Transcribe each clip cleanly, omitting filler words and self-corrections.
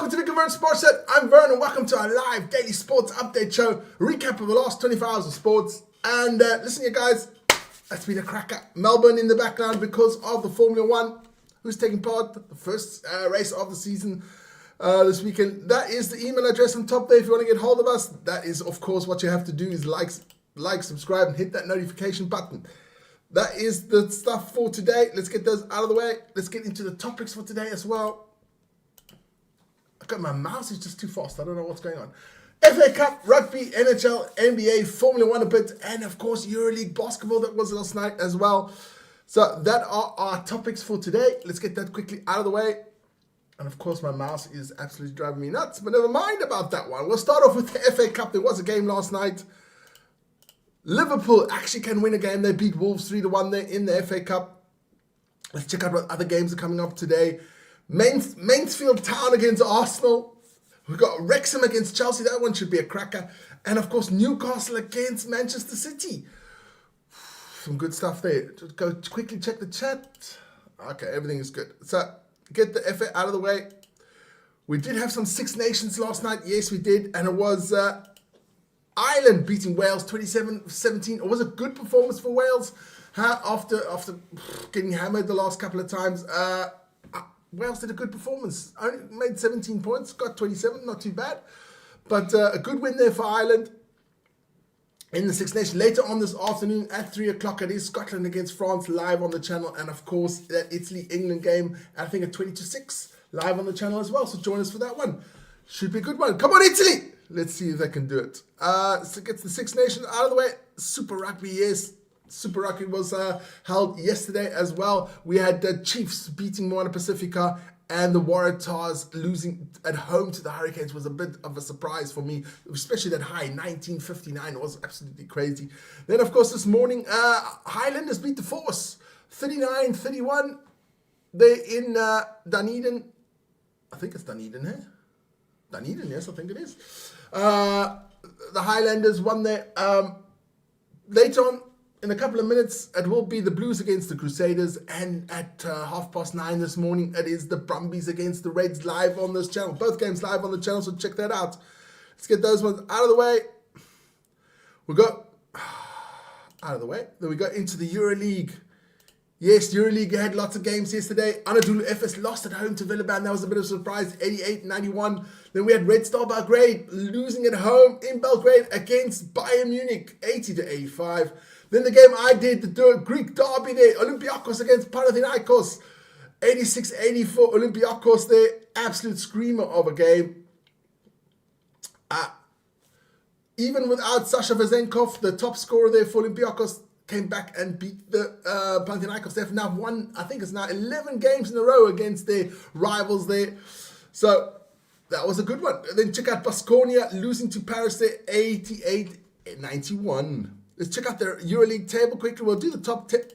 welcome to the Convert Sports Set. I'm Vern and welcome to our live daily sports update show. Recap of the last 24 hours of sports. And listen here guys, that's been a cracker. Melbourne in the background because of the Formula 1. Who's taking part? The first race of the season this weekend. That is the email address on top there if you want to get hold of us. That is of course what you have to do is like, subscribe and hit that notification button. That is the stuff for today. Let's get those out of the way. Let's get into the topics for today as well. My mouse is just too fast. I don't know what's going on. FA Cup, rugby, NHL, NBA, Formula 1 a bit, and of course EuroLeague basketball that was last night as well. So that are our topics for today. Let's get that quickly out of the way. And of course my mouse is absolutely driving me nuts, but never mind about that one. We'll start off with the FA Cup. There was a game last night. Liverpool actually can win a game. They beat Wolves 3-1 there in the FA Cup. Let's check out what other games are coming up today. Mansfield Town against Arsenal. We've got Wrexham against Chelsea. That one should be a cracker. And of course, Newcastle against Manchester City. Some good stuff there. Just go quickly check the chat. Okay, everything is good. So, get the FA out of the way. We did have some Six Nations last night. Yes, we did. And it was Ireland beating Wales 27-17. It was a good performance for Wales. After getting hammered the last couple of times. Wales did a good performance. Only made 17 points, got 27, not too bad. But a good win there for Ireland in the Six Nations. Later on this afternoon at 3 o'clock, it is Scotland against France live on the channel. And of course, that Italy-England game, I think at 20-6, live on the channel as well. So join us for that one. Should be a good one. Come on, Italy! Let's see if they can do it. So gets the Six Nations out of the way. Super Rugby, yes. Super Rugby was held yesterday as well. We had the Chiefs beating Moana Pacifica and the Waratahs losing at home to the Hurricanes was a bit of a surprise for me, especially that high, 1959. It was absolutely crazy. Then, of course, this morning, Highlanders beat the Force, 39-31. They're in Dunedin. I think it's Dunedin here. Dunedin, yes, I think it is. The Highlanders won there. Later on, in a couple of minutes, it will be the Blues against the Crusaders. And at 9:30 this morning, it is the Brumbies against the Reds live on this channel. Both games live on the channel, so check that out. Let's get those ones out of the way. We got out of the way. Then we got into the EuroLeague. Yes, EuroLeague had lots of games yesterday. Anadolu Efes lost at home to Villeban. That was a bit of a surprise, 88-91. Then we had Red Star Belgrade losing at home in Belgrade against Bayern Munich, 80-85. Then the game I did, the Greek derby there, Olympiacos against Panathinaikos, 86-84, Olympiacos there, absolute screamer of a game. Even without Sasha Vezenkov, the top scorer there for Olympiacos, came back and beat the Panathinaikos. They've now won, I think it's now 11 games in a row against their rivals there. So that was a good one. Then check out Baskonia losing to Paris there, 88-91. Let's check out their EuroLeague table quickly. We'll do the top 10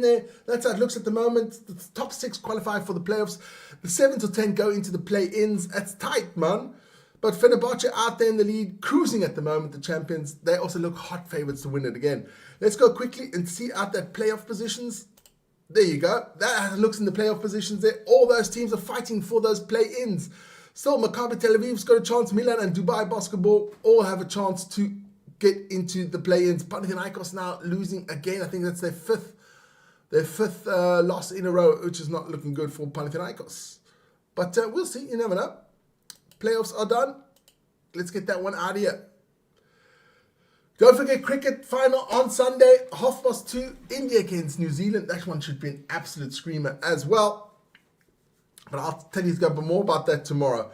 there. That's how it looks at the moment. The top 6 qualify for the playoffs. The 7 to 10 go into the play-ins. That's tight, man. But Fenerbahce out there in the lead, cruising at the moment, the champions. They also look hot favorites to win it again. Let's go quickly and see out that playoff positions. There you go. That looks in the playoff positions there. All those teams are fighting for those play-ins. Still, Maccabi Tel Aviv's got a chance. Milan and Dubai Basketball all have a chance to get into the play-ins. Panathinaikos now losing again. I think that's their fifth loss in a row, which is not looking good for Panathinaikos. But we'll see. You never know. Playoffs are done. Let's get that one out of here. Don't forget cricket final on Sunday, 2:30, India against New Zealand. That one should be an absolute screamer as well. But I'll tell you more about that tomorrow.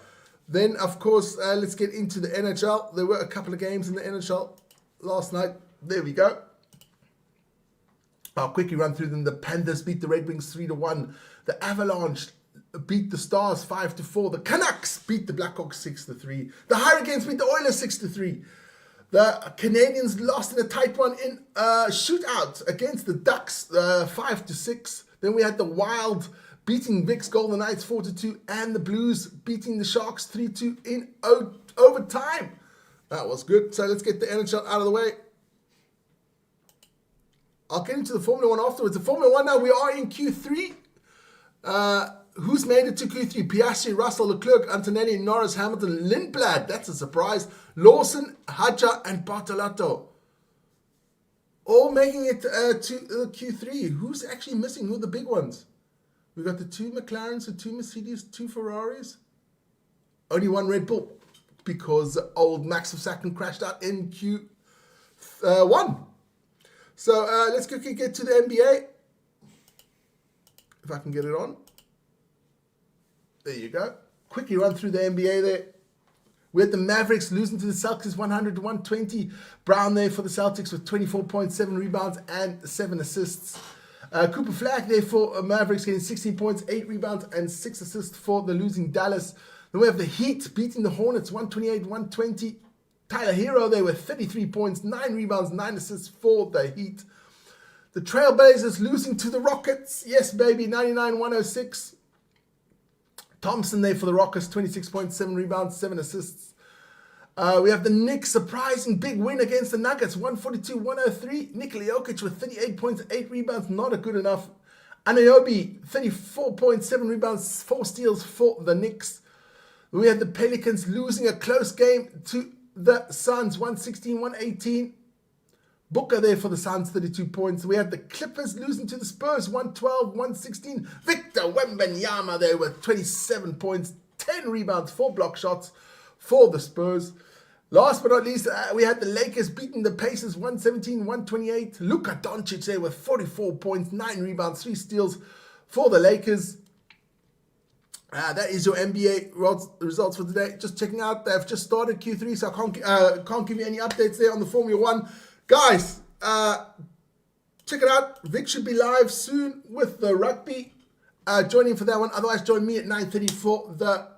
Then, of course, let's get into the NHL. There were a couple of games in the NHL last night. There we go. I'll quickly run through them. The Panthers beat the Red Wings 3-1. The Avalanche beat the Stars 5-4. The Canucks beat the Blackhawks 6-3. The Hurricanes beat the Oilers 6-3. The Canadians lost in a tight one in a shootout against the Ducks 5-6. Then we had the Wild beating Vic's Golden Knights 4-2, and the Blues beating the Sharks 3-2 in overtime. That was good. So let's get the NHL out of the way. I'll get into the Formula 1 afterwards. The Formula 1 now, we are in Q3. Who's made it to Q3? Piastri, Russell, Leclerc, Antonelli, Norris, Hamilton, Lindblad. That's a surprise. Lawson, Hadjar, and Bartolotto. All making it to Q3. Who's actually missing? Who are the big ones? We've got the 2 McLarens, the 2 Mercedes, 2 Ferraris. Only 1 Red Bull because old Max Verstappen crashed out in Q1. So let's quickly get to the NBA. If I can get it on. There you go. Quickly run through the NBA there. We had the Mavericks losing to the Celtics 100-120. Brown there for the Celtics with 24.7 rebounds and 7 assists. Cooper Flag there for Mavericks getting 16 points, 8 rebounds and 6 assists for the losing Dallas. Then we have the Heat beating the Hornets 128-120. Tyler Hero there with 33 points, 9 rebounds, 9 assists for the Heat. The Trailblazers losing to the Rockets. Yes, baby, 99-106. Thompson there for the Rockets, 26.7 rebounds, 7 assists. We have the Knicks surprising big win against the Nuggets, 142-103. Nikola Jokic with 38 points, 8 rebounds, not a good enough. Anunoby, 34.7 rebounds, 4 steals for the Knicks. We had the Pelicans losing a close game to the Suns, 116-118. Booker there for the Suns, 32 points. We had the Clippers losing to the Spurs, 112-116. Victor Wembanyama there with 27 points, 10 rebounds, 4 block shots for the Spurs. Last but not least, we had the Lakers beating the Pacers, 117-128. Luka Doncic there with 44 points, 9 rebounds, 3 steals for the Lakers. That is your NBA results for today. Just checking out, they've just started Q3, so I can't give you any updates there on the Formula 1. Guys, check it out. Vic should be live soon with the rugby. Join in for that one. Otherwise, join me at 9:30 for the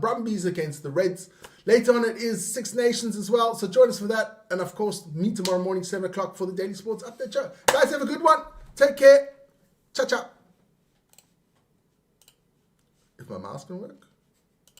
Brumbies against the Reds. Later on, it is Six Nations as well. So join us for that. And of course, meet tomorrow morning, 7 o'clock for the Daily Sports Update Show. Guys, have a good one. Take care. Ciao, ciao. If my mouse can work.